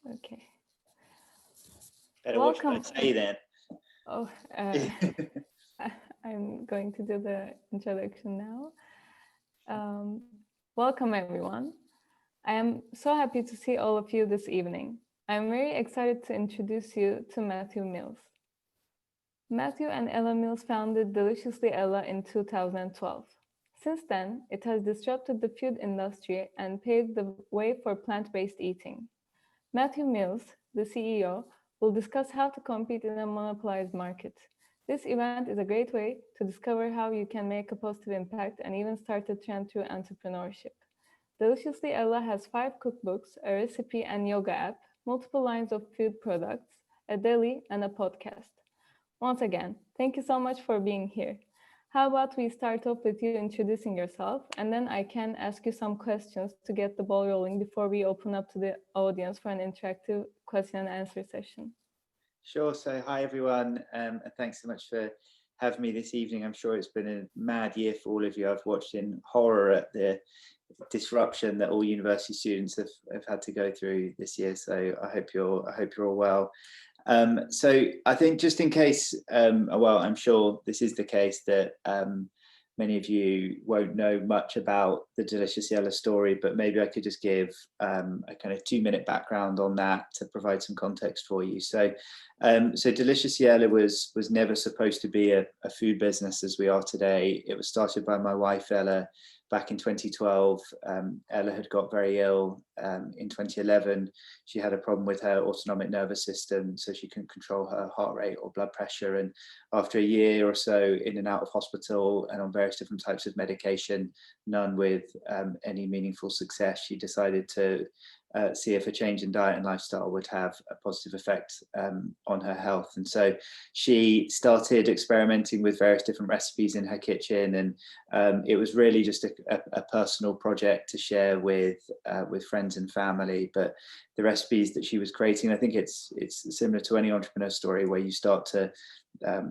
Okay. Better watch what Welcome. I say then. Oh, I'm going to do the introduction now. Welcome, everyone. I am so happy to see all of you this evening. I'm very excited to introduce you to Matthew Mills. Matthew and Ella Mills founded Deliciously Ella in 2012. Since then, it has disrupted the food industry and paved the way for plant-based eating. Matthew Mills, the CEO, will discuss how to compete in a monopolized market. This event is a great way to discover how you can make a positive impact and even start a trend through entrepreneurship. Deliciously Ella has 5 cookbooks, a recipe and yoga app, multiple lines of food products, a deli, and a podcast. Once again, thank you so much for being here. How about we start off with you introducing yourself, and then I can ask you some questions to get the ball rolling before we open up to the audience for an interactive question and answer session. Sure. So, hi everyone, and thanks so much for having me this evening. I'm sure it's been a mad year for all of you. I've watched in horror at the disruption that all university students have had to go through this year. So, I hope you're all well. So, I think just in case, well, I'm sure this is the case that many of you won't know much about the Delicious Yellow story, but maybe I could just give a kind of 2-minute background on that to provide some context for you. So Delicious Yellow was never supposed to be a food business as we are today. It was started by my wife, Ella, back in 2012. Ella had got very ill in 2011. She had a problem with her autonomic nervous system, so she couldn't control her heart rate or blood pressure. And after a year or so in and out of hospital and on various different types of medication, none with any meaningful success, she decided to see if a change in diet and lifestyle would have a positive effect on her health. And so she started experimenting with various different recipes in her kitchen, and it was really just a personal project to share with friends and family. But the recipes that she was creating, I think it's similar to any entrepreneur story where you start to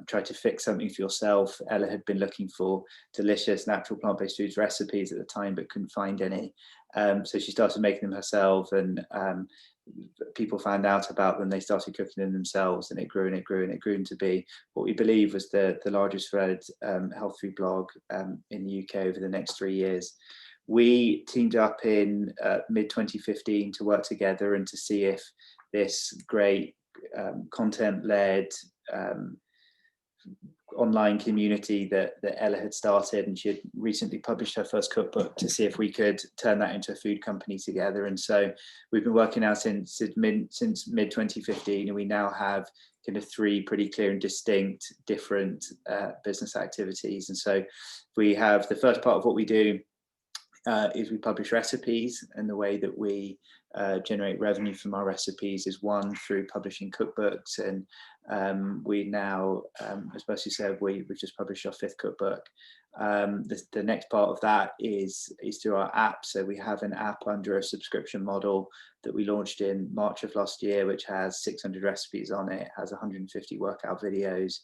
try to fix something for yourself. Ella had been looking for delicious natural plant-based foods recipes at the time, but couldn't find any. So she started making them herself, and people found out about them. They started cooking them themselves, and it grew and it grew and it grew to be what we believe was the largest read health food blog in the UK over the next 3 years. We teamed up in mid 2015 to work together and to see if this great content-led online community that Ella had started, and she had recently published her first cookbook, to see if we could turn that into a food company together. And so we've been working out since mid 2015, and we now have kind of 3 pretty clear and distinct different business activities. And so we have the first part of what we do is we publish recipes, and the way that we generate revenue from our recipes is one, through publishing cookbooks, and we now, as Percy said, we've just published our 5th cookbook. The next part of that is through our app. So we have an app under a subscription model that we launched in March of last year, which has 600 recipes on it, has 150 workout videos.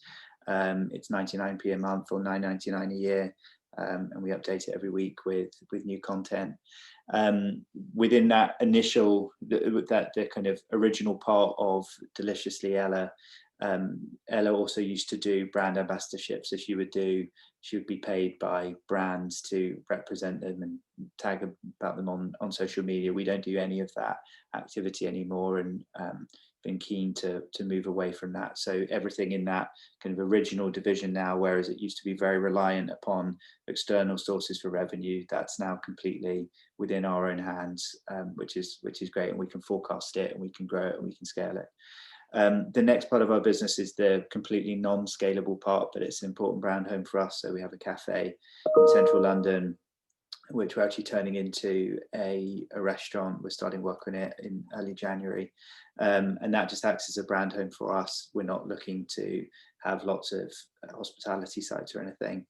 It's 99p a month or 9.99 a year. And we update it every week with new content. Within that initial, the kind of original part of Deliciously Ella, Ella also used to do brand ambassadorship. So she would be paid by brands to represent them and tag about them on social media. We don't do any of that activity anymore, and been keen to move away from that. So everything in that kind of original division now, whereas it used to be very reliant upon external sources for revenue, that's now completely within our own hands, which is great, and we can forecast it, and we can grow it, and we can scale it. The next part of our business is the completely non-scalable part, but it's an important brand home for us. So we have a cafe in central London, which we're actually turning into a restaurant. We're starting work on it in early January. And that just acts as a brand home for us. We're not looking to have lots of hospitality sites or anything.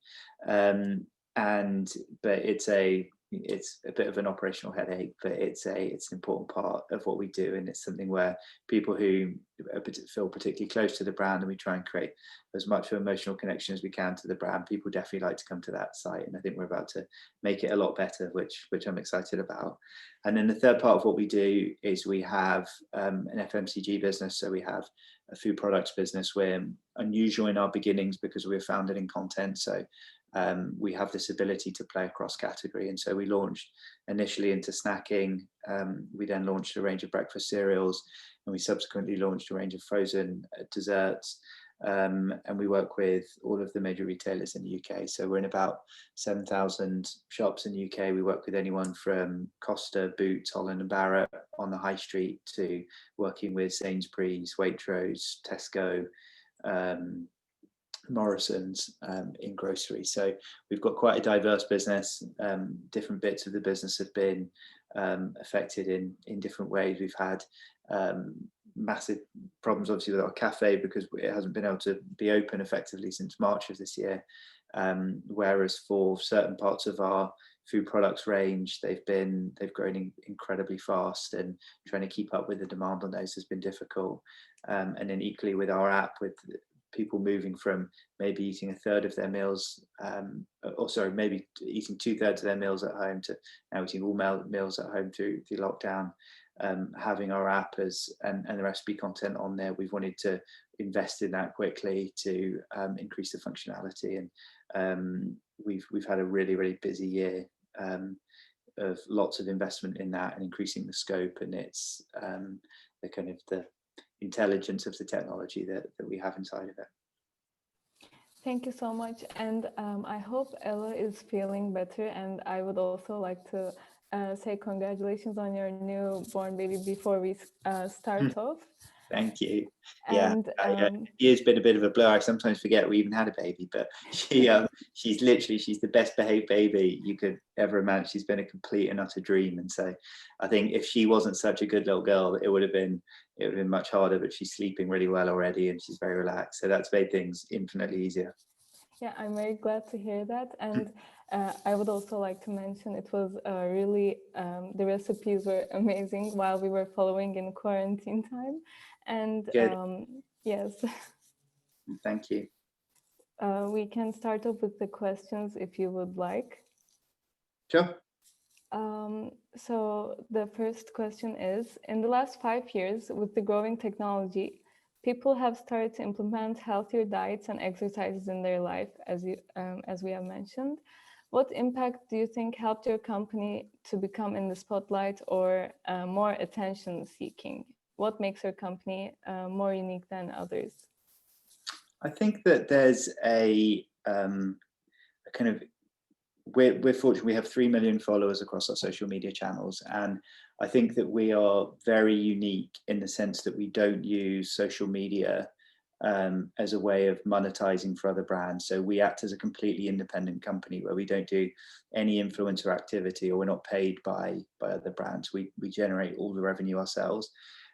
But it's a it's a bit of an operational headache, but it's an important part of what we do, and it's something where people who feel particularly close to the brand, and we try and create as much of an emotional connection as we can to the brand. People definitely like to come to that site, and I think we're about to make it a lot better, which I'm excited about. And then the third part of what we do is we have an FMCG business. So we have a food products business. We're unusual in our beginnings because we were founded in content. So we have this ability to play across category. And so we launched initially into snacking. We then launched a range of breakfast cereals, and we subsequently launched a range of frozen desserts. And we work with all of the major retailers in the UK. So we're in about 7,000 shops in the UK. We work with anyone from Costa, Boots, Holland and Barrett on the high street to working with Sainsbury's, Waitrose, Tesco, Morrison's in grocery. So we've got quite a diverse business. Different bits of the business have been affected in different ways. We've had massive problems obviously with our cafe because it hasn't been able to be open effectively since March of this year, whereas for certain parts of our food products range they've grown incredibly fast, and trying to keep up with the demand on those has been difficult. And then equally with our app, with people moving from maybe eating a third of their meals, maybe eating 2/3 of their meals at home to now eating all meals at home through lockdown. Having our app and the recipe content on there, we've wanted to invest in that quickly to increase the functionality, and we've had a really busy year of lots of investment in that and increasing the scope, and it's the kind of the intelligence of the technology that we have inside of it. Thank you so much, and I hope Ella is feeling better, and I would also like to say congratulations on your newborn baby before we start off. Thank you. And She has been a bit of a blur. I sometimes forget we even had a baby, but she's the best behaved baby you could ever imagine. She's been a complete and utter dream. And so I think if she wasn't such a good little girl, it would have been much harder, but she's sleeping really well already and she's very relaxed. So that's made things infinitely easier. Yeah, I'm very glad to hear that. And I would also like to mention it was really, the recipes were amazing while we were following in quarantine time. And yes. Thank you. We can start off with the questions if you would like. Sure. So the first question is, in the last 5 years, with the growing technology, people have started to implement healthier diets and exercises in their life, as we have mentioned. What impact do you think helped your company to become in the spotlight or more attention-seeking? What makes your company more unique than others? I think that there's a kind of, we're fortunate. We have 3 million followers across our social media channels, and I think that we are very unique in the sense that we don't use social media as a way of monetizing for other brands. So we act as a completely independent company where we don't do any influencer activity, or we're not paid by other brands. We generate all the revenue ourselves.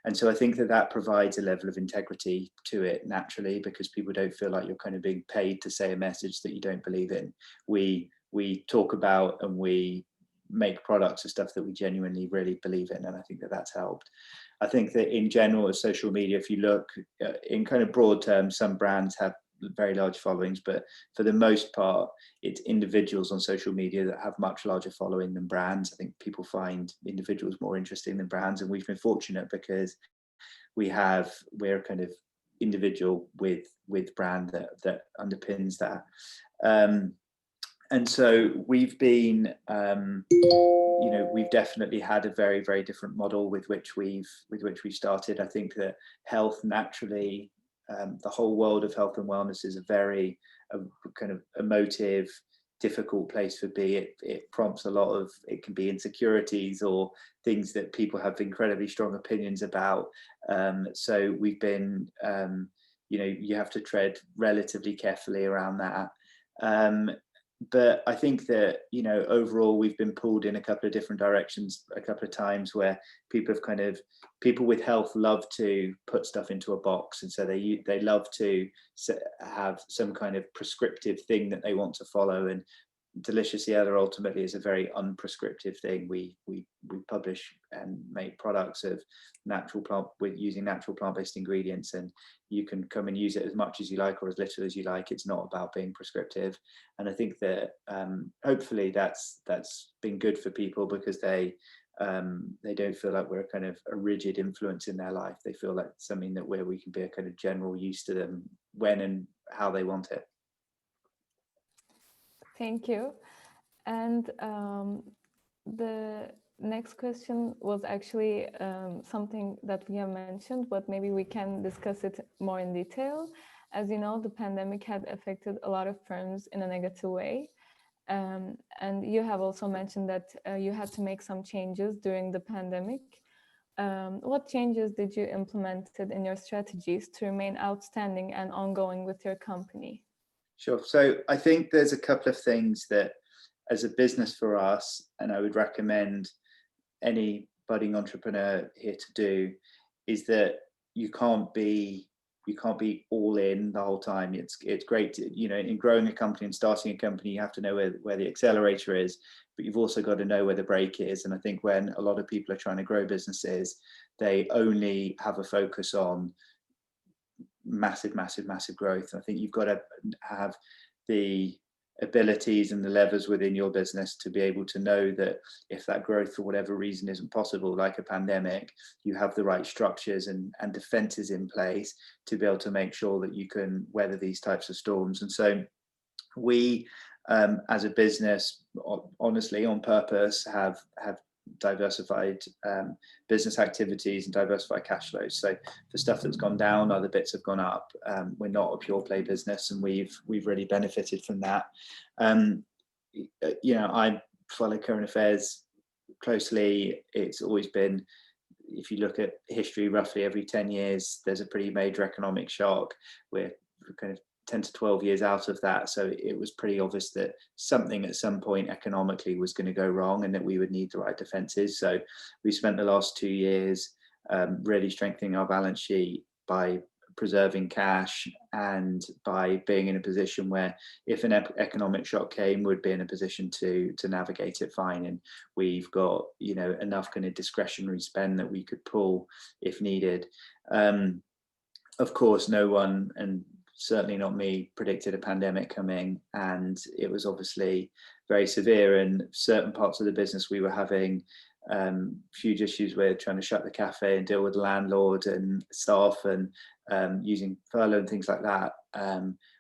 And so I think that provides a level of integrity to it naturally, because people don't feel like you're kind of being paid to say a message that you don't believe in. We talk about and we make products of stuff that we genuinely really believe in, and I think that's helped. I think that in general with social media, if you look in kind of broad terms, some brands have very large followings, but for the most part, it's individuals on social media that have much larger following than brands. I think people find individuals more interesting than brands, and we've been fortunate because we're kind of individual with brand that underpins that. And so we've been, we've definitely had a very, very different model with which we started. I think that health naturally, the whole world of health and wellness is a kind of emotive, difficult place to be. It prompts a lot of, it can be insecurities or things that people have incredibly strong opinions about. So we've been, you have to tread relatively carefully around that. But I think that, overall we've been pulled in a couple of different directions a couple of times, where people with health love to put stuff into a box. And so they love to have some kind of prescriptive thing that they want to follow. And Delicious Yellow ultimately is a very unprescriptive thing. We publish and make products of natural plant with using natural plant-based ingredients, and you can come and use it as much as you like or as little as you like. It's not about being prescriptive, and I think that hopefully that's been good for people, because they don't feel like we're kind of a rigid influence in their life. They feel like something that where we can be a kind of general use to them when and how they want it. Thank you. And the next question was actually something that we have mentioned, but maybe we can discuss it more in detail. As you know, the pandemic had affected a lot of firms in a negative way. And you have also mentioned that you had to make some changes during the pandemic. What changes did you implement in your strategies to remain outstanding and ongoing with your company? Sure. So I think there's a couple of things that as a business for us, and I would recommend any budding entrepreneur here to do, is that you can't be all in the whole time. It's great to, in growing a company and starting a company, you have to know where the accelerator is, but you've also got to know where the brake is. And I think when a lot of people are trying to grow businesses, they only have a focus on massive growth. I think you've got to have the abilities and the levers within your business to be able to know that if that growth for whatever reason isn't possible, like a pandemic, you have the right structures and defenses in place to be able to make sure that you can weather these types of storms. And so we as a business, honestly, on purpose, have diversified business activities and diversified cash flows. So for stuff that's gone down, other bits have gone up. We're not a pure play business, and we've really benefited from that. I follow current affairs closely. It's always been, if you look at history, roughly every 10 years, there's a pretty major economic shock. We're kind of 10 to 12 years out of that. So it was pretty obvious that something at some point economically was going to go wrong and that we would need the right defenses. So we spent the last 2 years really strengthening our balance sheet by preserving cash and by being in a position where if an economic shock came, we'd be in a position to navigate it fine. And we've got, enough kind of discretionary spend that we could pull if needed. Of course, no one, and certainly not me, predicted a pandemic coming, and it was obviously very severe. And certain parts of the business we were having huge issues with, trying to shut the cafe and deal with the landlord and staff, and using furlough and things like that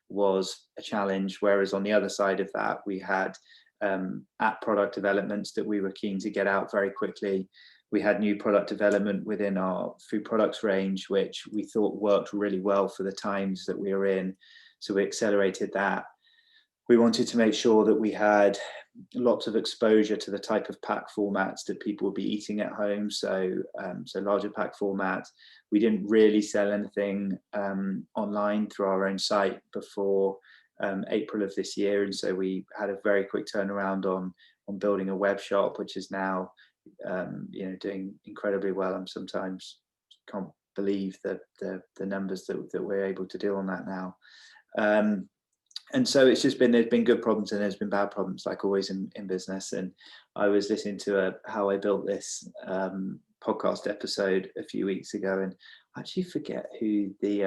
was a challenge. Whereas on the other side of that, we had app product developments that we were keen to get out very quickly. We had new product development within our food products range, which we thought worked really well for the times that we were in. So we accelerated that. We wanted to make sure that we had lots of exposure to the type of pack formats that people would be eating at home. So larger pack formats. We didn't really sell anything online through our own site before April of this year. And so we had a very quick turnaround on building a web shop, which is now doing incredibly well. I'm sometimes can't believe that the numbers that we're able to do on that now. And so it's just been, there's been good problems and there's been bad problems, like always in business. And I was listening to How I Built This podcast episode a few weeks ago, and I actually forget who the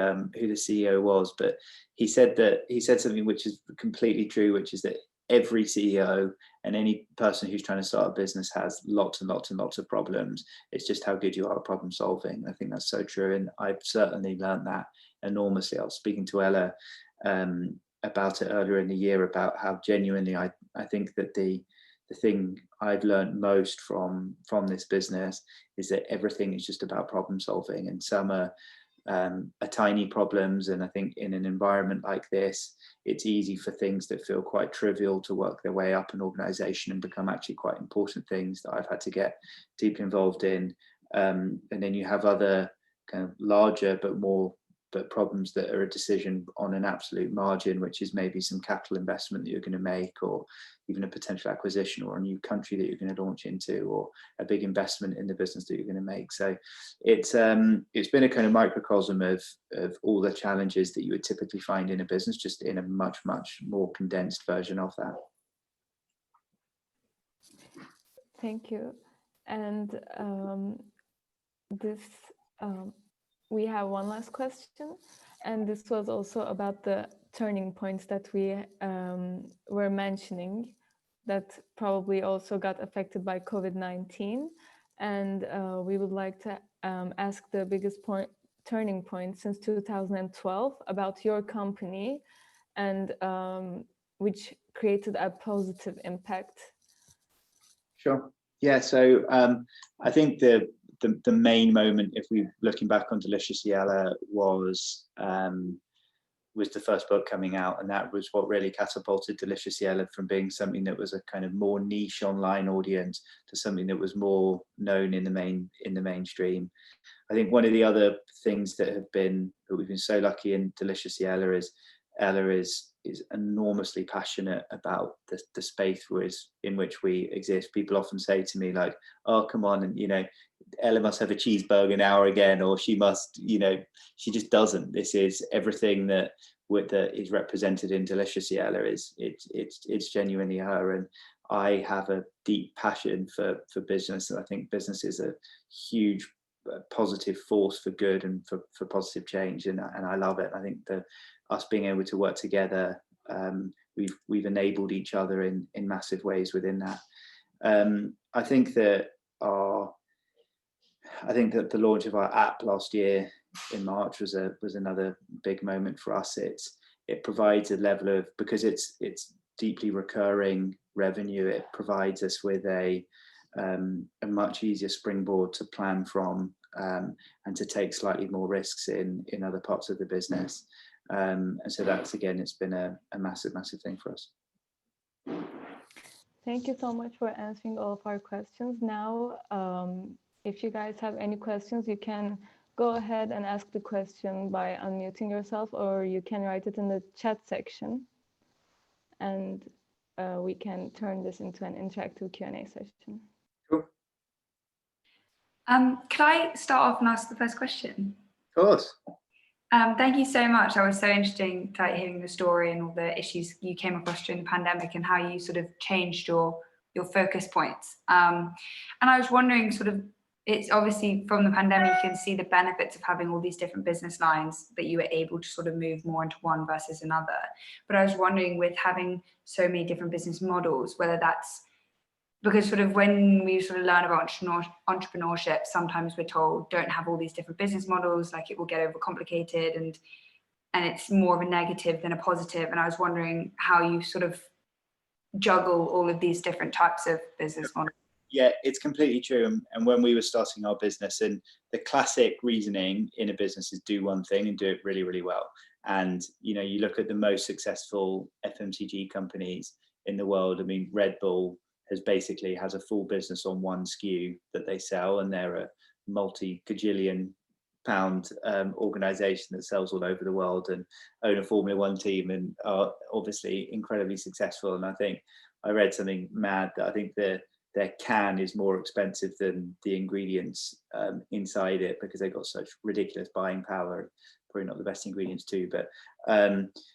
CEO was, but he said something which is completely true, which is that every CEO and any person who's trying to start a business has lots and lots and lots of problems. It's just how good you are at problem solving. I think that's so true. And I've certainly learned that enormously. I was speaking to Ella about it earlier in the year, about how genuinely I think that the thing I've learned most from this business is that everything is just about problem solving, and some are tiny problems. And I think in an environment like this, it's easy for things that feel quite trivial to work their way up an organization and become actually quite important things that I've had to get deep involved in. And then you have other kind of larger but problems that are a decision on an absolute margin, which is maybe some capital investment that you're going to make, or even a potential acquisition, or a new country that you're going to launch into, or a big investment in the business that you're going to make. So it's been a kind of microcosm of all the challenges that you would typically find in a business, just in a much more condensed version of that. Thank you. And this we have one last question, and this was also about the turning points that we were mentioning that probably also got affected by COVID-19. And we would like to ask the biggest turning point since 2012 about your company, and which created a positive impact. Sure. Yeah. So I think the main moment, if we're looking back on Delicious Yella, was the first book coming out, and that was what really catapulted Delicious Yella from being something that was a kind of more niche online audience to something that was more known in the mainstream. I think one of the other things that we've been so lucky in Delicious Yella is Ella is enormously passionate about the space in which we exist. People often say to me like, "Oh, come on, and Ella must have a cheeseburger now or again, or she must, she just doesn't. This is everything that is represented in Delicious Yella it's genuinely her." And I have a deep passion for business, and I think business is a huge positive force for good and for positive change, and I love it. I think us being able to work together, we've enabled each other in massive ways within that. I think that the launch of our app last year in March was another big moment for us. It provides a level of, because it's deeply recurring revenue, it provides us with a much easier springboard to plan from, and to take slightly more risks in other parts of the business. And so that's, again, it's been a massive thing for us. Thank you so much for answering all of our questions. Now, if you guys have any questions, you can go ahead and ask the question by unmuting yourself, or you can write it in the chat section, and we can turn this into an interactive Q&A session. Cool. Could I start off and ask the first question? Of course. Thank you so much. That was so interesting, hearing the story and all the issues you came across during the pandemic and how you sort of changed your focus points. And I was wondering, it's obviously from the pandemic, you can see the benefits of having all these different business lines that you were able to sort of move more into one versus another. But I was wondering, with having so many different business models, whether that's because sort of when we sort of learn about entrepreneurship, sometimes we're told don't have all these different business models, like it will get overcomplicated, and it's more of a negative than a positive. And I was wondering how you sort of juggle all of these different types of business models. Yeah, it's completely true. And when we were starting our business, and the classic reasoning in a business is do one thing and do it really, really well. And, you look at the most successful FMCG companies in the world. I mean, Red Bull has a full business on one SKU that they sell, and they're a multi-gajillion pound organization that sells all over the world and own a Formula One team and are obviously incredibly successful. And I think I read something mad that I think their can is more expensive than the ingredients inside it, because they've got such ridiculous buying power. Probably not the best ingredients too, but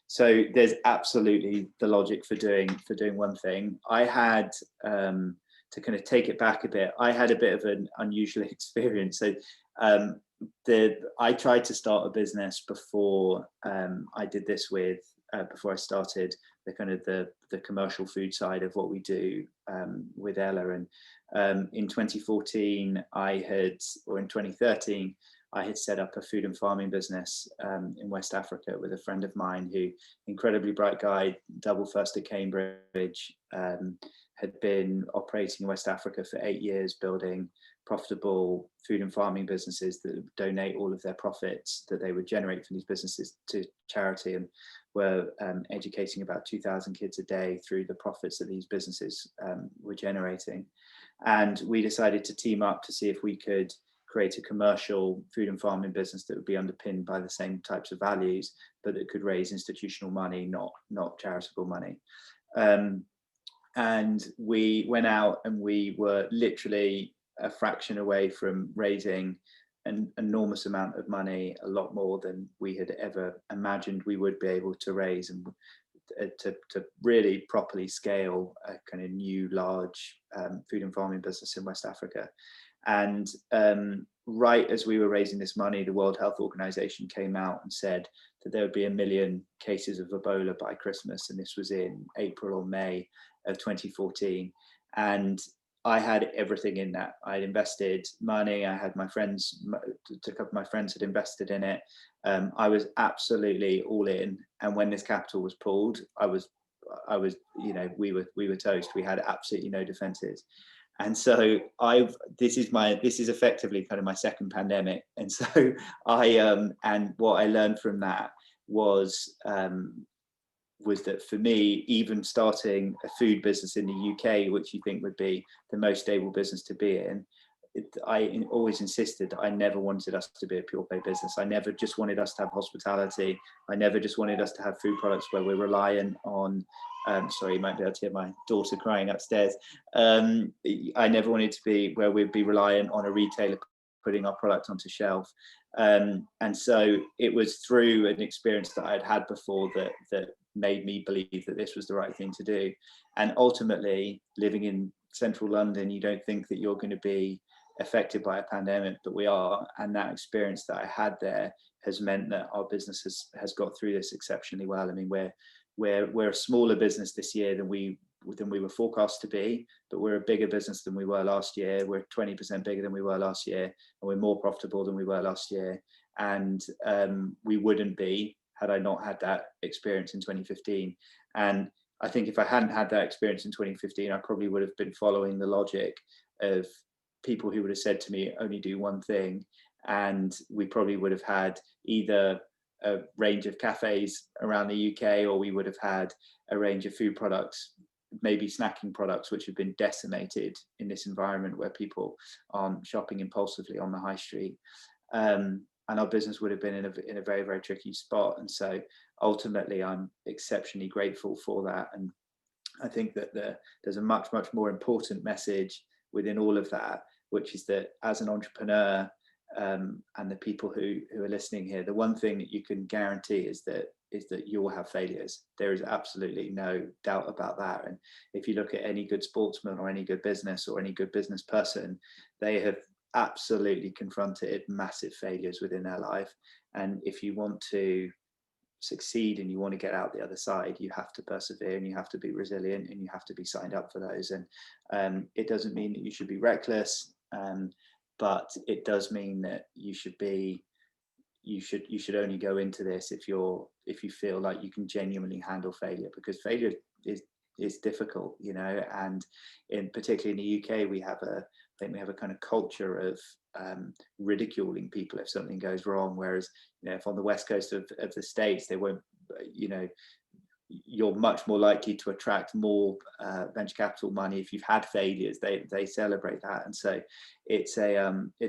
so there's absolutely the logic for doing one thing. I had to kind of take it back a bit. I had a bit of an unusual experience. So I tried to start a business before I did this before I started the kind of the commercial food side of what we do with Ella. And in 2014, in 2013, I had set up a food and farming business in West Africa with a friend of mine, who, incredibly bright guy, double first at Cambridge, had been operating in West Africa for 8 years, building profitable food and farming businesses that would donate all of their profits that they would generate from these businesses to charity, and were educating about 2,000 kids a day through the profits that these businesses were generating. And we decided to team up to see if we could create a commercial food and farming business that would be underpinned by the same types of values, but that could raise institutional money, not charitable money. And we went out, and we were literally a fraction away from raising an enormous amount of money, a lot more than we had ever imagined we would be able to raise. And to really properly scale a kind of new large food and farming business in West Africa. And right as we were raising this money, the World Health Organization came out and said that there would be 1 million cases of Ebola by Christmas. And this was in April or May of 2014. And I had everything in that. I had invested money. I had my friends, a couple of my friends had invested in it. I was absolutely all in. And when this capital was pulled, I was, we were toast. We had absolutely no defenses. And so this is effectively kind of my second pandemic. And so and what I learned from that was that for me, even starting a food business in the UK, which you think would be the most stable business to be in, I always insisted that I never wanted us to be a pure play business. I never just wanted us to have hospitality. I never just wanted us to have food products where we're reliant on, sorry, you might be able to hear my daughter crying upstairs. I never wanted to be where we'd be reliant on a retailer putting our product onto shelf. And so it was through an experience that I'd had before that made me believe that this was the right thing to do. And ultimately, living in central London, you don't think that you're going to be affected by a pandemic, but we are. And that experience that I had there has meant that our business has got through this exceptionally well. I mean, we're a smaller business this year than we were forecast to be, but we're a bigger business than we were last year. We're 20% bigger than we were last year, and we're more profitable than we were last year. And we wouldn't be had I not had that experience in 2015. And I think if I hadn't had that experience in 2015, I probably would have been following the logic of people who would have said to me, only do one thing. And we probably would have had either a range of cafes around the UK, or we would have had a range of food products, maybe snacking products, which have been decimated in this environment where people are shopping impulsively on the high street. And our business would have been in a very, very tricky spot. And so ultimately, I'm exceptionally grateful for that. And I think that there's a much, much more important message within all of that, which is that as an entrepreneur, and the people who are listening here, the one thing that you can guarantee is that you will have failures. There is absolutely no doubt about that. And if you look at any good sportsman or any good business or any good business person, they have absolutely confronted massive failures within their life. And if you want to succeed and you want to get out the other side, you have to persevere and you have to be resilient and you have to be signed up for those. And it doesn't mean that you should be reckless, but it does mean that you should only go into this if you feel like you can genuinely handle failure, because failure is difficult, and particularly in the UK, we have a kind of culture of ridiculing people if something goes wrong, whereas if on the west coast of the States, they won't, you're much more likely to attract more venture capital money if you've had failures. They celebrate that. And so it's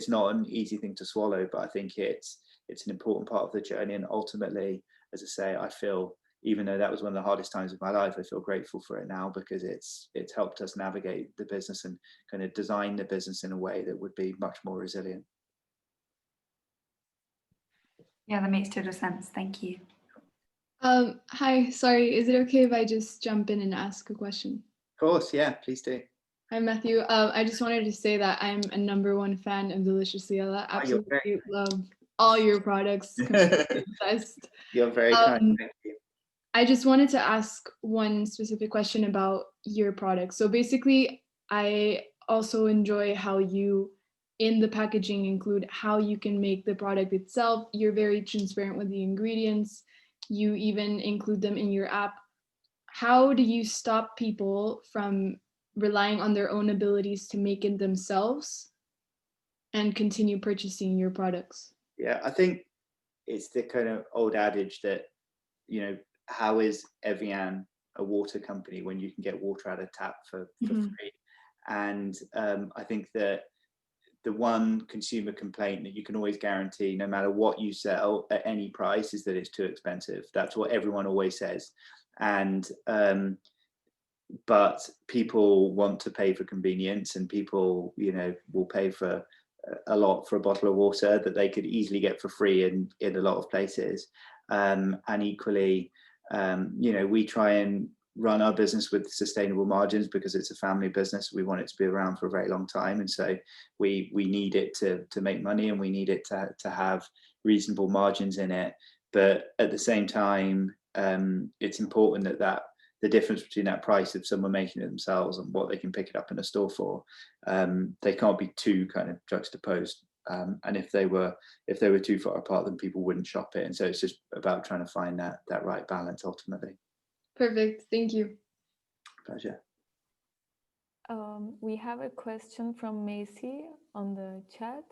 not an easy thing to swallow, but I think it's an important part of the journey. And ultimately, as I say, I feel, even though that was one of the hardest times of my life, I feel grateful for it now, because it's helped us navigate the business and kind of design the business in a way that would be much more resilient. Yeah, that makes total sense. Thank you. Hi, sorry, is it okay if I just jump in and ask a question? Of course, yeah, please do. Hi, Matthew. I just wanted to say that I'm a #1 fan of Deliciously Ella. Absolutely love all your products. Obsessed. You're very kind. Thank you. I just wanted to ask one specific question about your product. So basically, I also enjoy how you, in the packaging, include how you can make the product itself. You're very transparent with the ingredients. You even include them in your app. How do you stop people from relying on their own abilities to make it themselves and continue purchasing your products? Yeah, I think it's the kind of old adage that, how is Evian a water company when you can get water out of tap for free? And I think that the one consumer complaint that you can always guarantee, no matter what you sell at any price, is that it's too expensive. That's what everyone always says. And but people want to pay for convenience, and people, will pay for a lot for a bottle of water that they could easily get for free in a lot of places. And equally, We try and run our business with sustainable margins because it's a family business. We want it to be around for a very long time, and so we need it to make money, and we need it to have reasonable margins in it. But at the same time, it's important that the difference between that price of someone making it themselves and what they can pick it up in a store for, they can't be too kind of juxtaposed. And if they were too far apart, then people wouldn't shop it. And so it's just about trying to find that right balance ultimately. Perfect. Thank you. Pleasure. We have a question from Macy on the chat,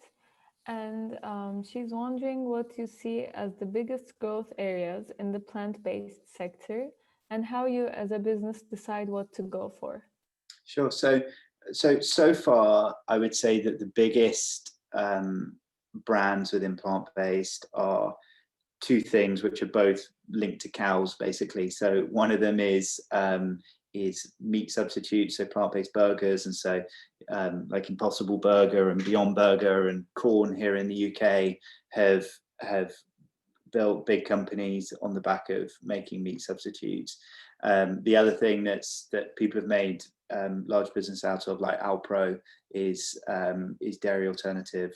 and she's wondering what you see as the biggest growth areas in the plant-based sector, and how you as a business decide what to go for. Sure. So far, I would say that the biggest brands within plant-based are two things which are both linked to cows, basically. So one of them is meat substitutes, so plant-based burgers, and so like Impossible Burger and Beyond Burger and Corn here in the UK have built big companies on the back of making meat substitutes. The other thing that people have made large business out of, like Alpro, is dairy alternative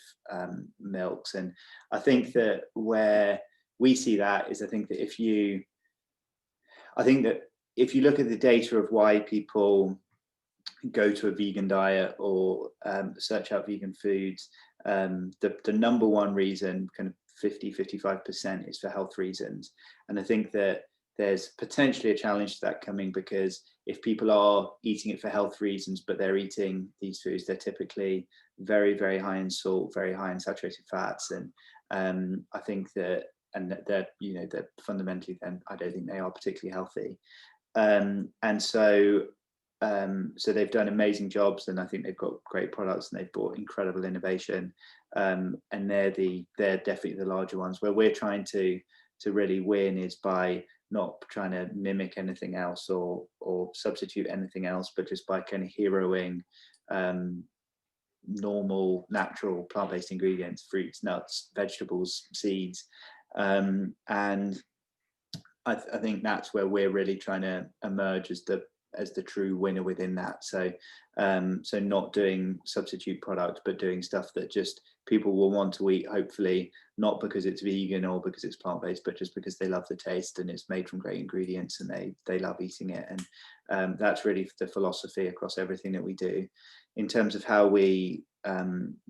milks. And I think that where we see that is, I think that if you look at the data of why people go to a vegan diet or search out vegan foods, the number one reason, kind of 50-55%, is for health reasons. And I think that there's potentially a challenge to that coming, because if people are eating it for health reasons, but they're eating these foods, they're typically very, very high in salt, very high in saturated fats. And I think that, and they're fundamentally, then I don't think they are particularly healthy. And so they've done amazing jobs, and I think they've got great products, and they've brought incredible innovation. And they're definitely the larger ones. Where we're trying to really win is by not trying to mimic anything else or substitute anything else, but just by kind of heroing normal, natural, plant-based ingredients, fruits, nuts, vegetables, seeds. And I think that's where we're really trying to emerge as the true winner within that. So not doing substitute products, but doing stuff that just people will want to eat, hopefully not because it's vegan or because it's plant-based, but just because they love the taste and it's made from great ingredients and they love eating it. And that's really the philosophy across everything that we do. In terms of how we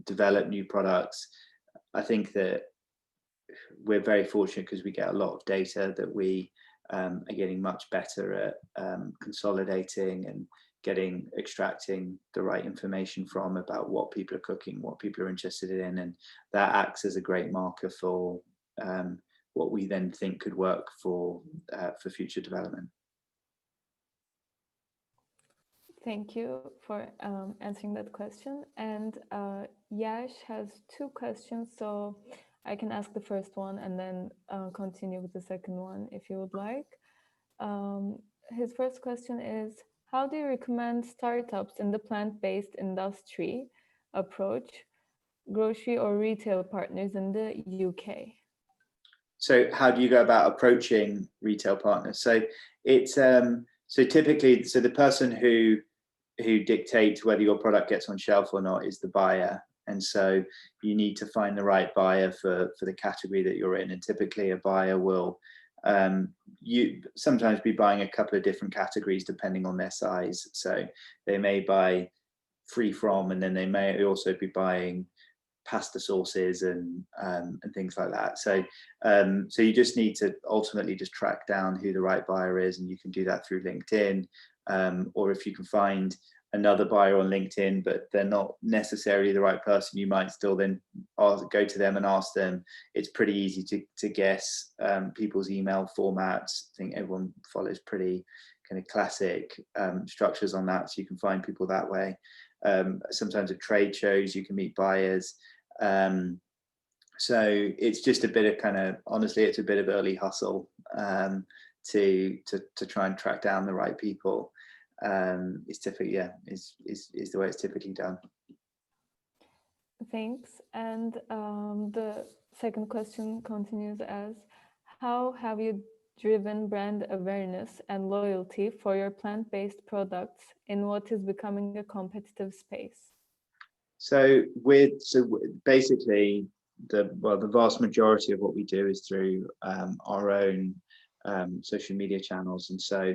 develop new products, I think that we're very fortunate because we get a lot of data that we are getting much better at consolidating and extracting the right information from about what people are cooking, what people are interested in, and that acts as a great marker for what we then think could work for future development. Thank you for answering that question. And Yash has two questions, so I can ask the first one and then continue with the second one if you would like. His first question is, how do you recommend startups in the plant-based industry approach grocery or retail partners in the UK? So how do you go about approaching retail partners? So it's typically, the person who dictates whether your product gets on shelf or not is the buyer. And so you need to find the right buyer for the category that you're in. And typically a buyer will you sometimes be buying a couple of different categories depending on their size. So they may buy free from, and then they may also be buying pasta sauces and things like that. So you just need to ultimately just track down who the right buyer is, and you can do that through LinkedIn, or if you can find another buyer on LinkedIn, but they're not necessarily the right person, you might still then go to them and ask them. It's pretty easy to guess people's email formats. I think everyone follows pretty kind of classic structures on that, so you can find people that way. Sometimes at trade shows you can meet buyers. So it's just a bit of honestly, it's a bit of early hustle to try and track down the right people. It's typically, is the way it's typically done. Thanks. And the second question continues as, how have you driven brand awareness and loyalty for your plant-based products in what is becoming a competitive space? So basically the vast majority of what we do is through our own social media channels, and so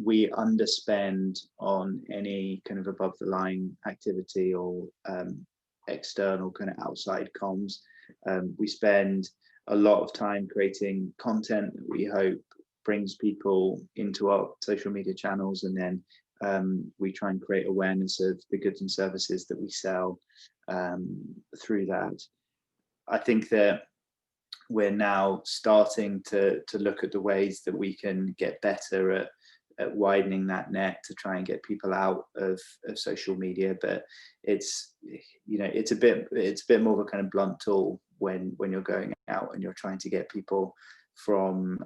we underspend on any kind of above the line activity or external kind of outside comms. We spend a lot of time creating content that we hope brings people into our social media channels, and then we try and create awareness of the goods and services that we sell through that. I think that we're now starting to look at the ways that we can get better at widening that net to try and get people out of social media, but it's a bit more of a kind of blunt tool when you're going out and you're trying to get people from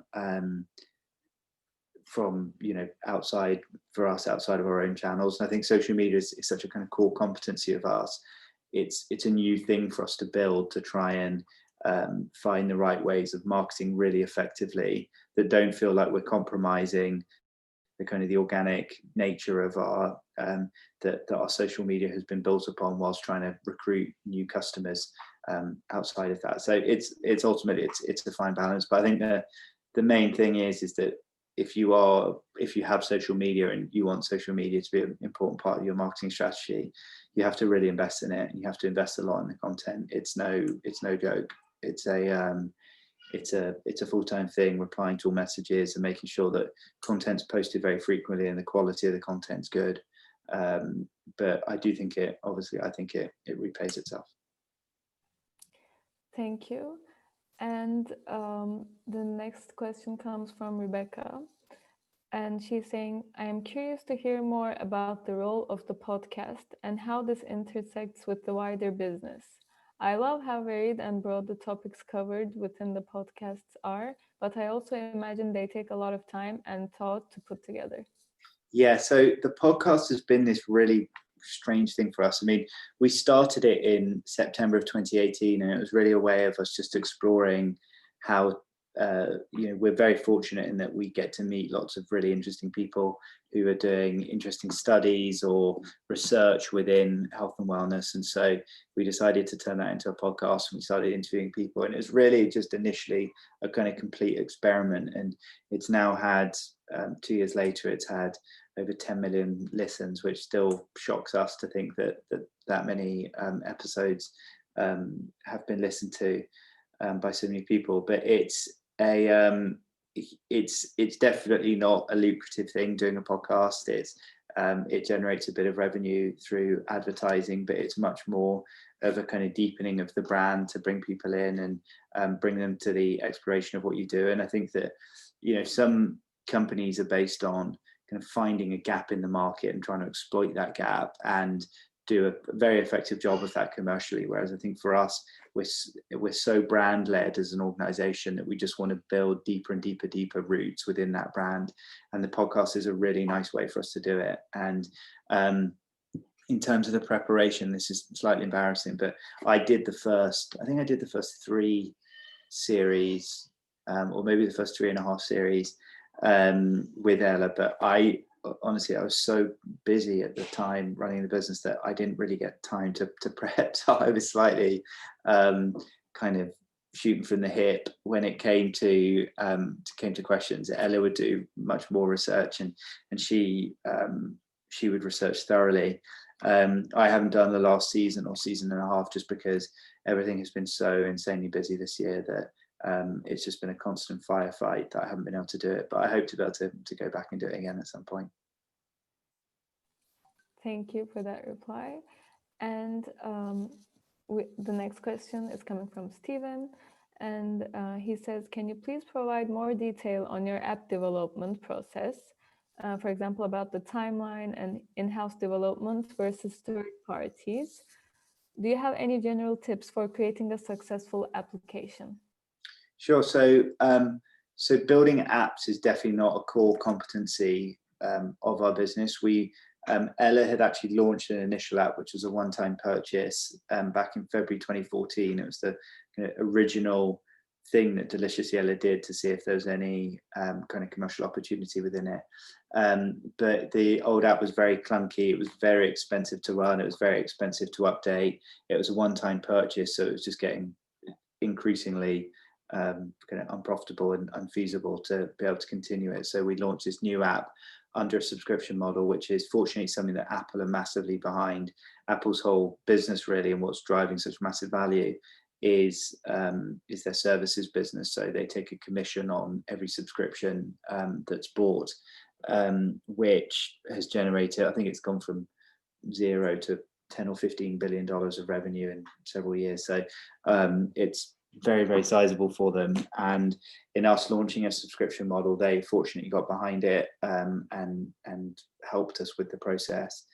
outside of our own channels. And I think social media is such a kind of core competency of ours. It's a new thing for us to build, to try and find the right ways of marketing really effectively that don't feel like we're compromising the kind of the organic nature of our that our social media has been built upon whilst trying to recruit new customers outside of that. So it's ultimately it's a fine balance. But I think the main thing is that if you have social media and you want social media to be an important part of your marketing strategy, you have to really invest in it, and you have to invest a lot in the content. It's no joke. It's a full-time thing, replying to all messages and making sure that content's posted very frequently and the quality of the content's good. But I do think it repays itself. Thank you. And the next question comes from Rebecca. And she's saying, I am curious to hear more about the role of the podcast and how this intersects with the wider business. I love how varied and broad the topics covered within the podcasts are, but I also imagine they take a lot of time and thought to put together. Yeah, so the podcast has been this really strange thing for us. I mean, we started it in September of 2018, and it was really a way of us just exploring how we're very fortunate in that we get to meet lots of really interesting people who are doing interesting studies or research within health and wellness. And so we decided to turn that into a podcast, and we started interviewing people, and it was really just initially a kind of complete experiment. And it's now had 2 years later, it's had over 10 million listens, which still shocks us to think that many episodes have been listened to by so many people. But it's definitely not a lucrative thing doing a podcast. It generates a bit of revenue through advertising, but it's much more of a kind of deepening of the brand to bring people in and bring them to the exploration of what you do. And I think that some companies are based on kind of finding a gap in the market and trying to exploit that gap and do a very effective job of that commercially. Whereas I think for us, we're so brand led as an organization that we just want to build deeper and deeper roots within that brand. And the podcast is a really nice way for us to do it. And in terms of the preparation, this is slightly embarrassing, but I did the first 3 series, or maybe the first 3.5 series with Ella. But honestly, I was so busy at the time running the business that I didn't really get time to prep. So I was slightly kind of shooting from the hip when it came to questions. Ella would do much more research, and she would research thoroughly. I haven't done the last season or season and a half just because everything has been so insanely busy this year that it's just been a constant firefight that I haven't been able to do it. But I hope to be able to go back and do it again at some point. Thank you for that reply. And the next question is coming from Steven. And he says, can you please provide more detail on your app development process? For example, about the timeline and in-house development versus third parties. Do you have any general tips for creating a successful application? Sure. So building apps is definitely not a core competency of our business. Ella had actually launched an initial app, which was a one-time purchase back in February 2014. It was the original thing that Delicious Yellow did to see if there was any kind of commercial opportunity within it. But the old app was very clunky. It was very expensive to run. It was very expensive to update. It was a one-time purchase, so it was just getting increasingly kind of unprofitable and unfeasible to be able to continue it. So we launched this new app under a subscription model, which is fortunately something that Apple are massively behind. Apple's whole business really, and what's driving such massive value is their services business. So they take a commission on every subscription that's bought, which has generated, I think it's gone from 0 to 10 or 15 billion dollars of revenue in several years. So it's very, very sizable for them. And in us launching a subscription model, they fortunately got behind it and helped us with the process.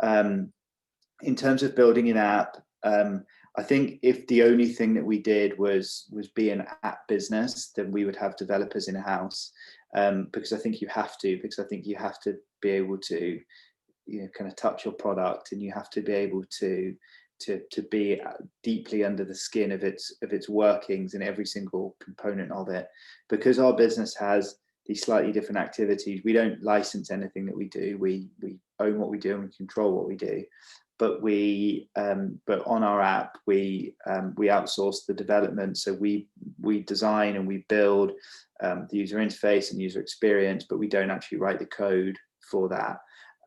In terms of building an app, I think if the only thing that we did was be an app business, then we would have developers in house, because I think you have to be able to, you know, kind of touch your product, and you have to be able to be deeply under the skin of its workings in every single component of it. Because our business has these slightly different activities, we don't license anything that we do. We own what we do and we control what we do. But but on our app, we outsource the development. So we design and we build the user interface and user experience, but we don't actually write the code for that.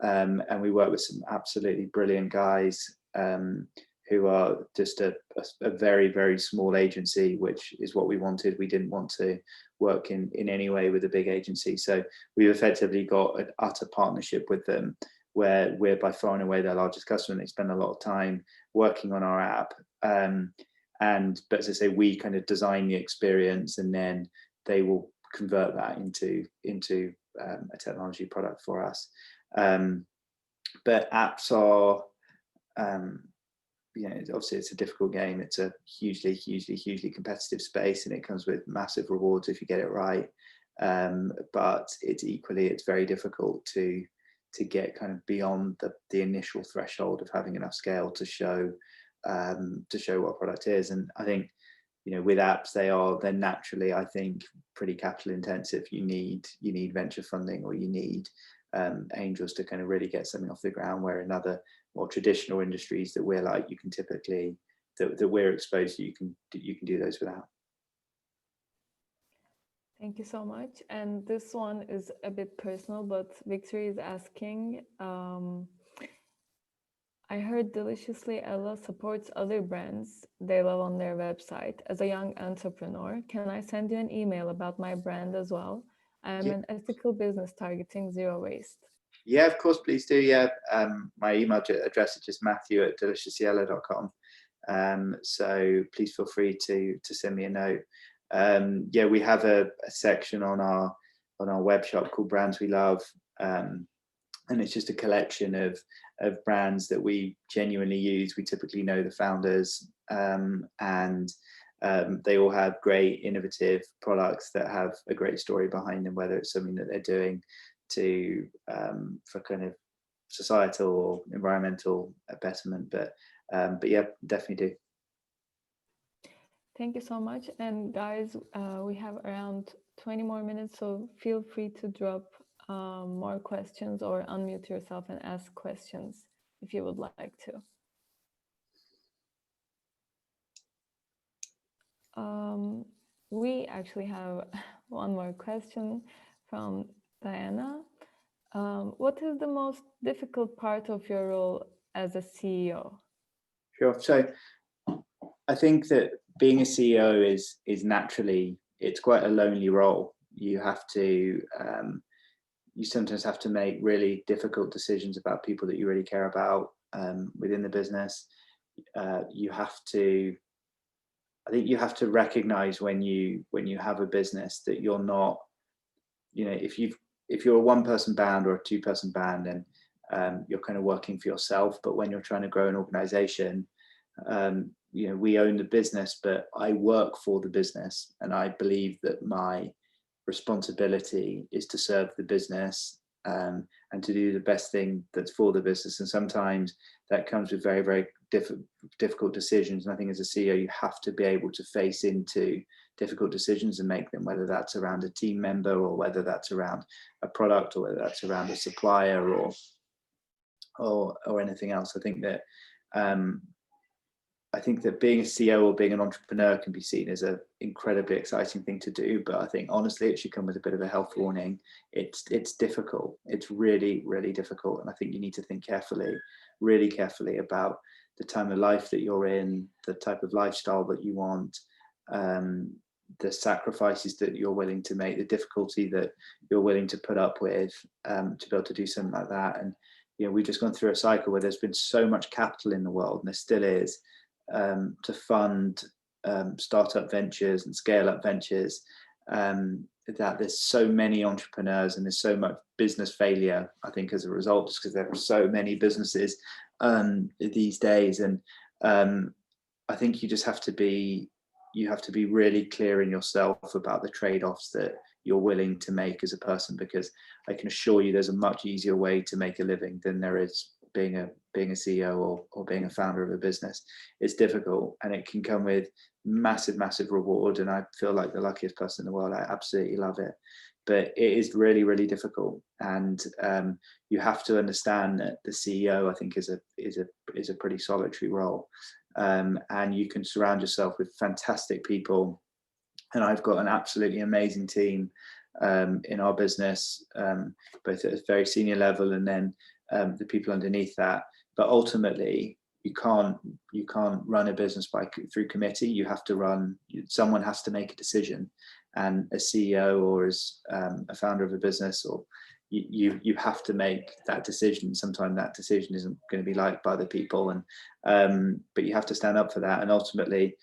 And we work with some absolutely brilliant guys who are just a very, very small agency, which is what we wanted. We didn't want to work in any way with a big agency. So we've effectively got an utter partnership with them, where we're by far and away their largest customer, and they spend a lot of time working on our app. But as I say, we kind of design the experience, and then they will convert that into a technology product for us. But apps are, you know, obviously it's a difficult game. It's a hugely competitive space, and it comes with massive rewards if you get it right. But it's very difficult to get kind of beyond the initial threshold of having enough scale to show what product is. And I think, you know, with apps, they're naturally, I think, pretty capital intensive. You need venture funding, or you need angels to kind of really get something off the ground, where in other more traditional industries that we're like, you can typically, that we're exposed to, you can do those without. Thank you so much. And this one is a bit personal, but Victory is asking, I heard Deliciously Ella supports other brands they love on their website. As a young entrepreneur, can I send you an email about my brand as well? I am an ethical business targeting zero waste. Yeah, of course, please do. Yeah, my email address is just matthew@deliciousyellow.com. So please feel free to send me a note. Yeah, we have a section on our web shop called Brands We Love, and it's just a collection of brands that we genuinely use. We typically know the founders, and they all have great innovative products that have a great story behind them, whether it's something that they're doing for kind of societal or environmental betterment. But yeah, definitely do. Thank you so much. And guys, we have around 20 more minutes, so feel free to drop more questions or unmute yourself and ask questions if you would like to. We actually have one more question from Diana. What is the most difficult part of your role as a CEO? Sure. So I think that being a CEO is naturally, it's quite a lonely role. You have to, you sometimes have to make really difficult decisions about people that you really care about within the business. You have to, I think you have to recognize when you have a business that you're not, you know, if you're a one-person band or a two-person band, then you're kind of working for yourself. But when you're trying to grow an organization, you know, we own the business, but I work for the business, and I believe that my responsibility is to serve the business and to do the best thing that's for the business. And sometimes that comes with very, very difficult decisions. And I think as a CEO, you have to be able to face into difficult decisions and make them, whether that's around a team member or whether that's around a product or whether that's around a supplier or anything else. I think that being a CEO or being an entrepreneur can be seen as an incredibly exciting thing to do, but I think honestly it should come with a bit of a health warning. It's difficult. It's really, really difficult, and I think you need to think really carefully about the time of life that you're in, the type of lifestyle that you want, the sacrifices that you're willing to make, the difficulty that you're willing to put up with to be able to do something like that. And we've just gone through a cycle where there's been so much capital in the world, and there still is, to fund startup ventures and scale up ventures, that there's so many entrepreneurs and there's so much business failure, I think, as a result, just because there are so many businesses these days. And I think you just have to be really clear in yourself about the trade-offs that you're willing to make as a person, because I can assure you there's a much easier way to make a living than there is being a CEO or being a founder of a business. It's difficult, and it can come with massive reward, and I feel like the luckiest person in the world. I absolutely love it, but it is really, really difficult. And you have to understand that the CEO, I think, is a pretty solitary role, and you can surround yourself with fantastic people. And I've got an absolutely amazing team in our business, both at a very senior level and then the people underneath that. But ultimately, you can't run a business through committee. You have to someone has to make a decision, and a CEO or as a founder of a business, or you have to make that decision. Sometimes that decision isn't going to be liked by the people, and but you have to stand up for that. And ultimately,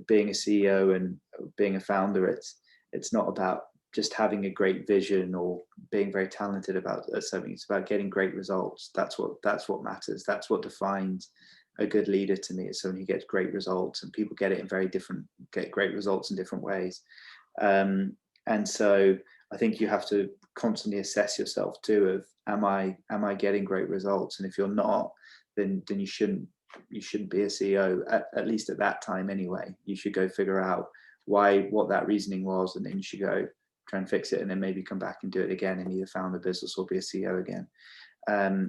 being a CEO and being a founder, it's not about just having a great vision or being very talented about something. It's about getting great results. That's what matters. That's what defines a good leader to me, is someone who gets great results, and people get great results in different ways. And so I think you have to constantly assess yourself too, of am I getting great results? And if you're not, then you shouldn't be a CEO, at least at that time anyway. You should go figure out what that reasoning was, and then you should go try and fix it, and then maybe come back and do it again and either found the business or be a CEO again. I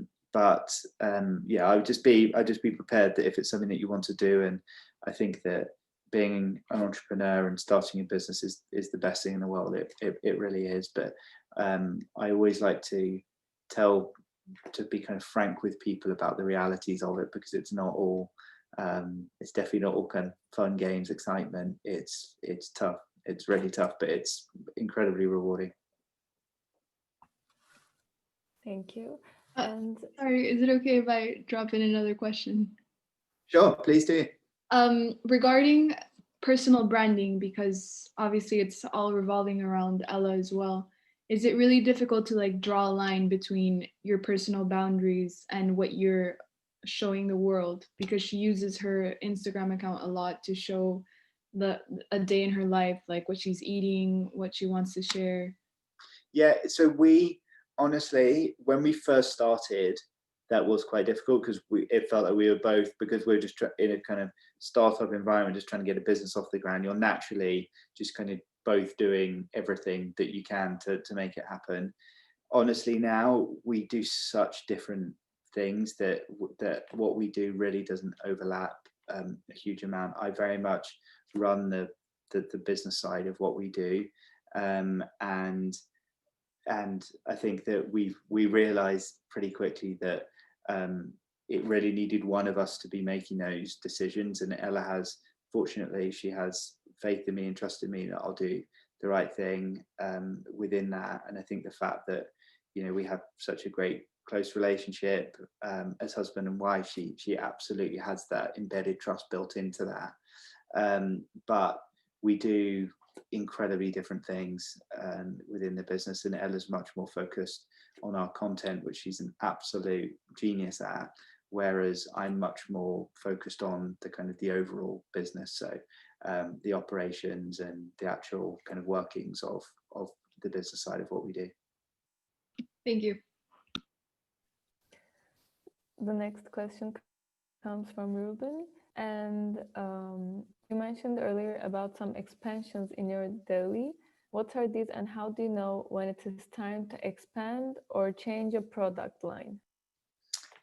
would just be prepared that if it's something that you want to do, and I think that being an entrepreneur and starting a business is the best thing in the world. It really is. But I always like to be kind of frank with people about the realities of it, because it's not all it's definitely not all kind of fun games, excitement. It's tough. It's really tough, but it's incredibly rewarding. Thank you. Sorry, is it okay if I drop in another question? Sure, please do. Regarding personal branding, because obviously it's all revolving around Ella as well, is it really difficult to draw a line between your personal boundaries and what you're showing the world? Because she uses her Instagram account a lot to show a day in her life, like what she's eating, what she wants to share. Yeah, so we honestly, when we first started, that was quite difficult, because it felt like we were both, because we were just in a kind of startup environment, just trying to get a business off the ground. You're naturally just kind of both doing everything that you can to make it happen. Honestly, now we do such different things that what we do really doesn't overlap a huge amount. I very much run the business side of what we do, and I think that we realized pretty quickly that it really needed one of us to be making those decisions. And Ella fortunately, she has faith in me and trust in me that I'll do the right thing within that. And I think the fact that, we have such a great close relationship as husband and wife, she absolutely has that embedded trust built into that. But we do incredibly different things within the business, and Ella's much more focused on our content, which she's an absolute genius at, whereas I'm much more focused on the kind of the overall business, so the operations and the actual kind of workings of the business side of what we do. Thank you. The next question comes from Ruben. And you mentioned earlier about some expansions in your deli. What are these, and how do you know when it is time to expand or change a product line?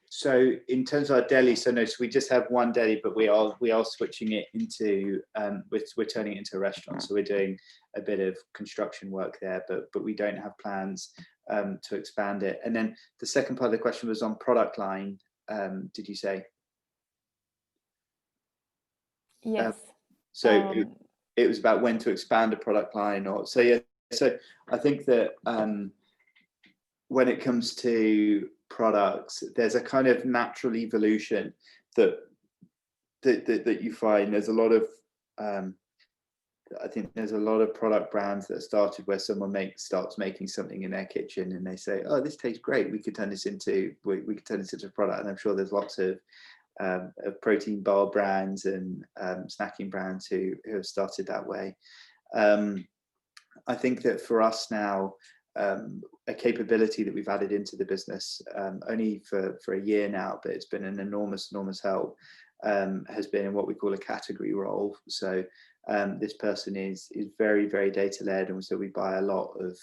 So in terms of our deli, so we just have one deli, but we are switching it into we're turning it into a restaurant. So we're doing a bit of construction work there, but we don't have plans to expand it. And then the second part of the question was on product line. Did you say? Yes. So it was about when to expand a product line, or so yeah. So I think that when it comes to products, there's a kind of natural evolution that you find. There's a lot of I think there's a lot of product brands that started where someone starts making something in their kitchen and they say, oh, this tastes great, we could turn this into a product. And I'm sure there's lots of protein bar brands and snacking brands who have started that way. I think that for us now, a capability that we've added into the business only for a year now, but it's been an enormous help, has been in what we call a category role. So this person is very data led, and so we buy a lot of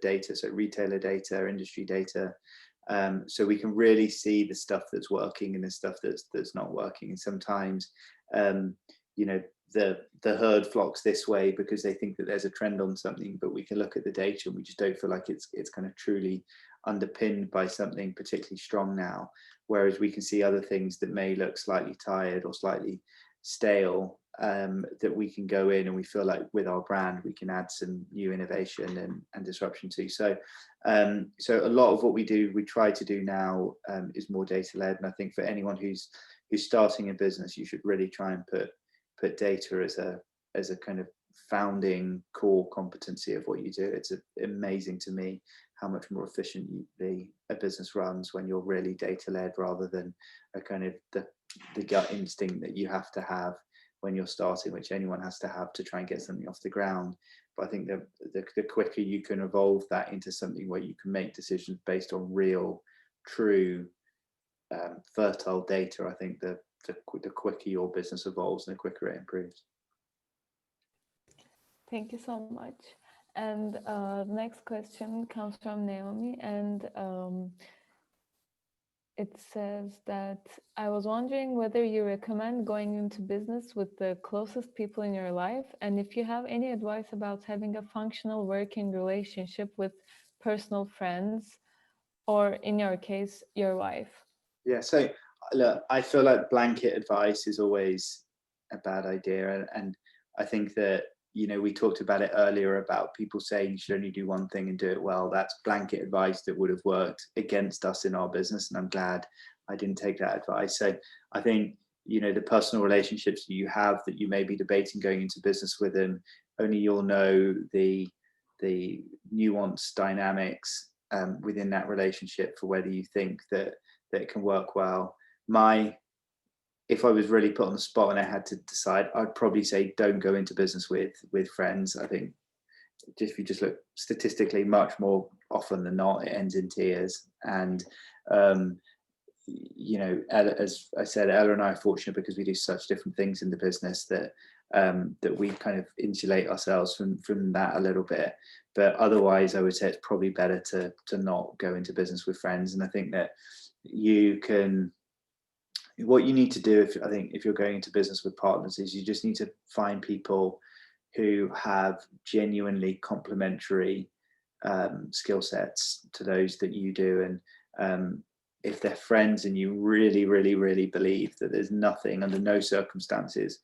data, so retailer data, industry data, so we can really see the stuff that's working and the stuff that's not working. And sometimes the herd flocks this way because they think that there's a trend on something, but we can look at the data and we just don't feel like it's kind of truly underpinned by something particularly strong now. Whereas we can see other things that may look slightly tired or slightly stale, that we can go in and we feel like with our brand we can add some new innovation and disruption to. So a lot of what we try to do now is more data led, and I think for anyone who's starting a business, you should really try and put data as a kind of founding core competency of what you do. It's amazing to me how much more efficiently a business runs when you're really data led, rather than a kind of the gut instinct that you have to have when you're starting, which anyone has to have to try and get something off the ground. But I think the quicker you can evolve that into something where you can make decisions based on real, true, fertile data, I think the quicker your business evolves and the quicker it improves. Thank you so much. And the next question comes from Naomi, and it says that I was wondering whether you recommend going into business with the closest people in your life, and if you have any advice about having a functional working relationship with personal friends, or in your case, your wife. Yeah, so look, I feel like blanket advice is always a bad idea, and I think that we talked about it earlier about people saying you should only do one thing and do it well. That's blanket advice that would have worked against us in our business, and I'm glad I didn't take that advice. So I think the personal relationships that you have, that you may be debating going into business with them, only you'll know the nuanced dynamics within that relationship for whether you think that it can work well. If I was really put on the spot and I had to decide, I'd probably say don't go into business with friends. I think if you just look statistically, much more often than not, it ends in tears. And as I said, Ella and I are fortunate because we do such different things in the business that we kind of insulate ourselves from that a little bit. But otherwise, I would say it's probably better to not go into business with friends. And I think that what you need to do, if you're going into business with partners, is you just need to find people who have genuinely complementary skill sets to those that you do. And if they're friends and you really believe that there's nothing, under no circumstances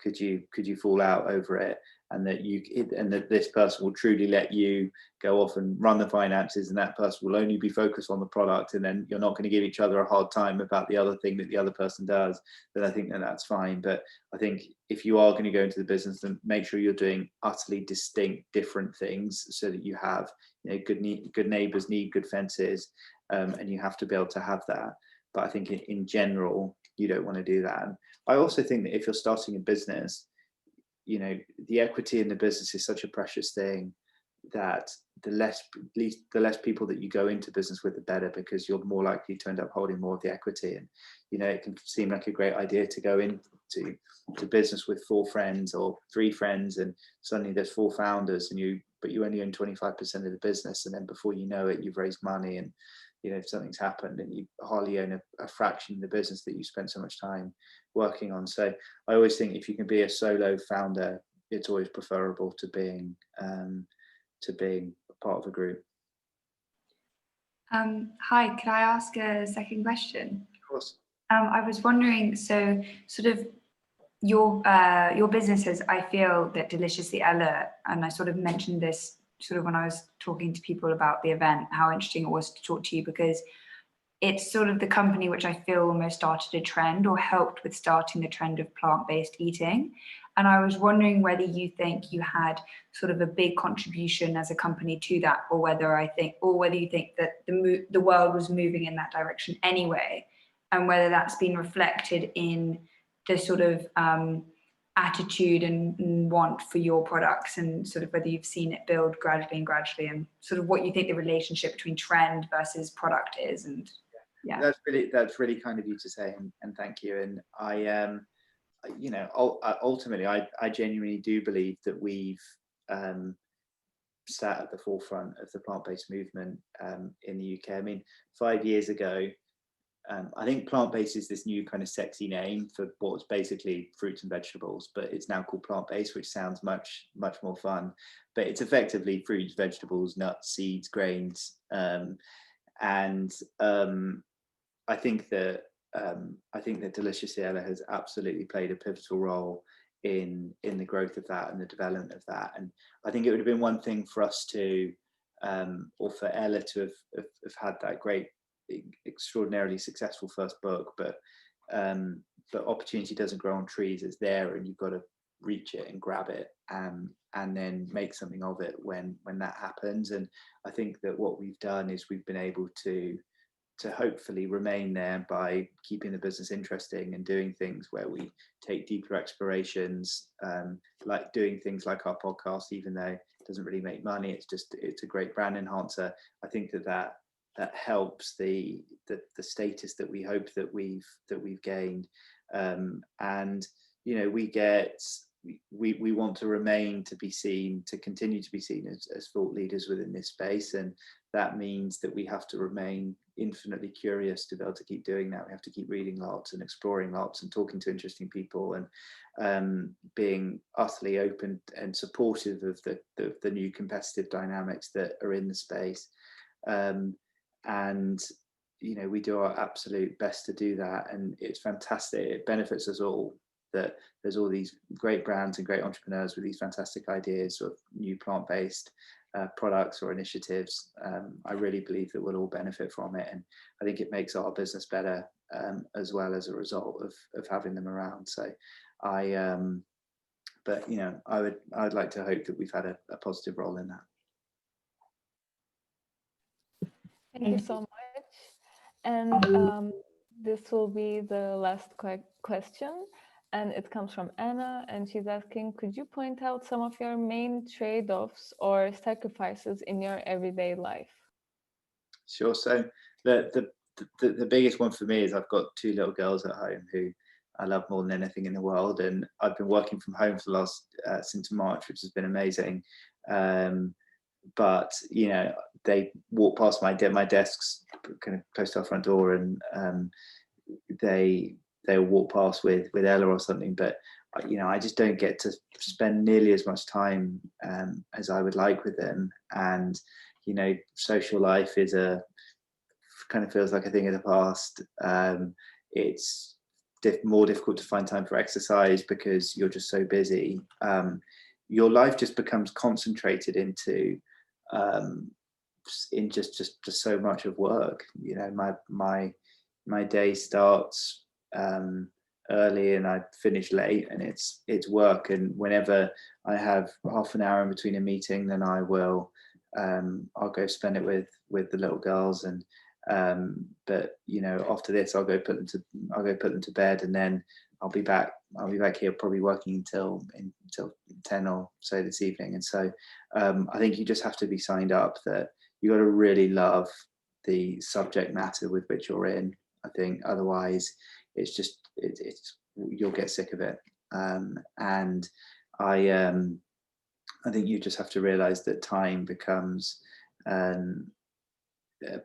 could you fall out over it, and that this person will truly let you go off and run the finances, and that person will only be focused on the product, and then you're not going to give each other a hard time about the other thing that the other person does, then I think that's fine. But I think if you are going to go into the business, then make sure you're doing utterly distinct different things, so that you have good neighbors need good fences, and you have to be able to have that. But I think in general, you don't want to do that. And I also think that if you're starting a business, the equity in the business is such a precious thing that the less people that you go into business with, the better, because you're more likely to end up holding more of the equity. And it can seem like a great idea to go into business with 4 friends or 3 friends, and suddenly there's 4 founders, but you only own 25% of the business, and then before you know it, you've raised money, and if something's happened, and you hardly own a fraction of the business that you spent so much time working on. So I always think if you can be a solo founder, it's always preferable to being part of a group. Hi, could I ask a second question? Of course. I was wondering, so sort of your businesses, I feel that Deliciously Ella, and I sort of mentioned this sort of when I was talking to people about the event, how interesting it was to talk to you, because it's sort of the company which I feel almost started a trend, or helped with starting the trend of plant-based eating. And I was wondering whether you think you had sort of a big contribution as a company to that, or whether you think that the world was moving in that direction anyway, and whether that's been reflected in the sort of attitude and want for your products, and sort of whether you've seen it build gradually, and sort of what you think the relationship between trend versus product is. And yeah, that's really kind of you to say, and thank you. And I ultimately I genuinely do believe that we've sat at the forefront of the plant-based movement in the UK. I mean, 5 years ago, I think plant-based is this new kind of sexy name for what's basically fruits and vegetables, but it's now called plant-based, which sounds much more fun. But it's effectively fruits, vegetables, nuts, seeds, grains, and I think that Deliciously Ella has absolutely played a pivotal role in the growth of that and the development of that. And I think it would have been one thing for us to, or for Ella to have had that great, extraordinarily successful first book, but opportunity doesn't grow on trees. It's there, and you've got to reach it and grab it, and then make something of it when that happens. And I think that what we've done is we've been able to hopefully remain there by keeping the business interesting and doing things where we take deeper explorations, like doing things like our podcast, even though it doesn't really make money. It's a great brand enhancer. I think that helps the status that we hope that we've gained, and we want to continue to be seen as thought leaders within this space, and that means that we have to remain infinitely curious to be able to keep doing that. We have to keep reading lots and exploring lots and talking to interesting people, and being utterly open and supportive of the new competitive dynamics that are in the space. And we do our absolute best to do that, and it's fantastic. It benefits us all that there's all these great brands and great entrepreneurs with these fantastic ideas of new plant-based products or initiatives. I really believe that we'll all benefit from it, and I think it makes our business better as well as a result of having them around. So I would like to hope that we've had a positive role in that. Thank you so much. And this will be the last question. And it comes from Anna, and she's asking, could you point out some of your main trade-offs or sacrifices in your everyday life? Sure. So the biggest one for me is I've got 2 little girls at home who I love more than anything in the world, and I've been working from home for the last since March, which has been amazing. But they walk past my desk's kind of close to our front door, and they'll walk past with Ella or something, but I just don't get to spend nearly as much time as I would like with them. And social life is kind of feels like a thing of the past. It's more difficult to find time for exercise because you're just so busy. Your life just becomes concentrated into in just so much of work. My day starts early and I finish late, and it's work. And whenever I have half an hour in between a meeting, then I'll go spend it with the little girls. And but after this I'll go put them to bed, and then I'll be back I'll be back here probably working until 10 or so this evening. And so I think you just have to be signed up that you got to really love the subject matter with which you're in. I think otherwise it's just you'll get sick of it. And I think you just have to realize that time becomes a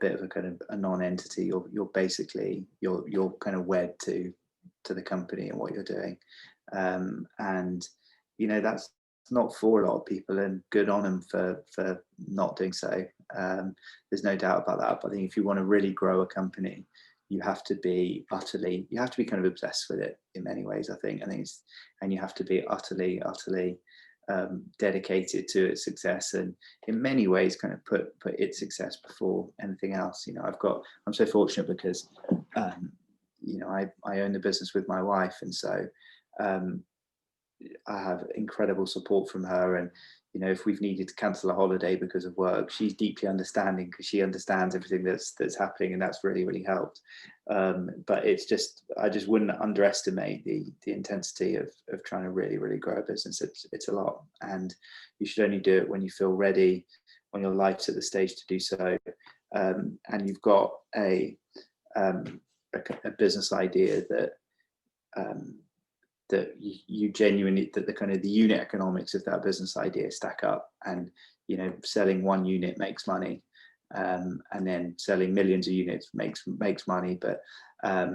bit of a kind of a non-entity. You're basically you're kind of wed to the company and what you're doing, and you know that's not for a lot of people, and good on them for not doing so. There's no doubt about that. But I think if you want to really grow a company, you have to be kind of obsessed with it in many ways. I think and you have to be utterly dedicated to its success, and in many ways kind of put its success before anything else. You know, I'm so fortunate because you know, I own the business with my wife, and so I have incredible support from her. And you know, if we've needed to cancel a holiday because of work, she's deeply understanding because she understands everything that's happening, and that's really helped. But it's just, I just wouldn't underestimate the intensity of trying to really grow a business. It's a lot, and you should only do it when you feel ready, when your life's at the stage to do so, and you've got a business idea that you genuinely, that the kind of the unit economics of that business idea stack up, and you know, selling one unit makes money, and then selling millions of units makes money. But I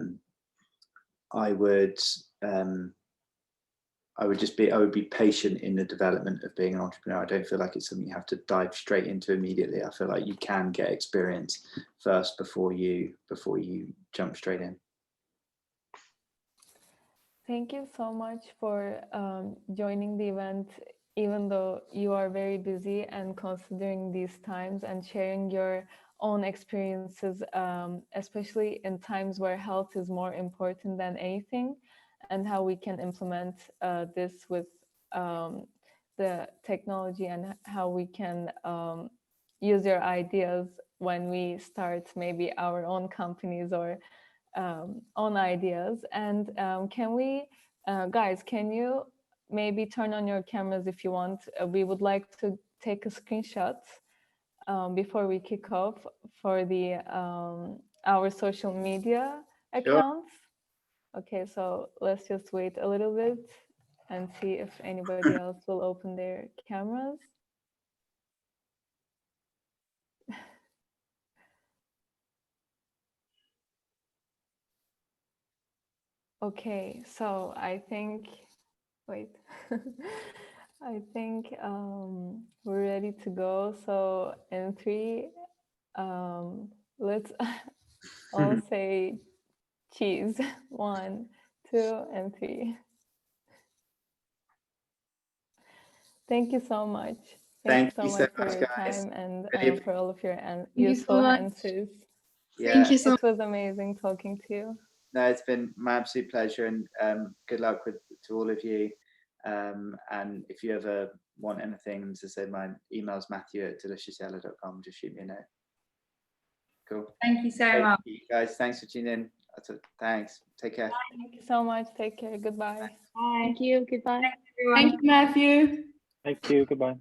would be patient in the development of being an entrepreneur. I don't feel like it's something you have to dive straight into immediately. I feel like you can get experience first before you jump straight in. Thank you so much for joining the event, even though you are very busy, and considering these times and sharing your own experiences, especially in times where health is more important than anything, and how we can implement this with the technology, and how we can use your ideas when we start maybe our own companies or own ideas. And can we, guys, can you maybe turn on your cameras if you want? We would like to take a screenshot before we kick off for the our social media accounts. Sure. Okay, so let's just wait a little bit and see if anybody else will open their cameras. Okay, so I think, wait, I think we're ready to go. So in 3, let's all say cheese. 1, 2, and 3. Thank you so much. Thank you so much for your time, and for all of your useful answers. Yeah. Thank you so much. It was amazing talking to you. No, it's been my absolute pleasure, and good luck to all of you. And if you ever want anything, as I said, my email's matthew@deliciousyellow.com. Just shoot me a note. Cool. Thank you so much. You guys, thanks for tuning in. Thanks. Take care. Thank you so much. Take care. Goodbye. Bye. Thank you. Goodbye. Thanks, everyone. Thank you, Matthew. Thank you. Goodbye.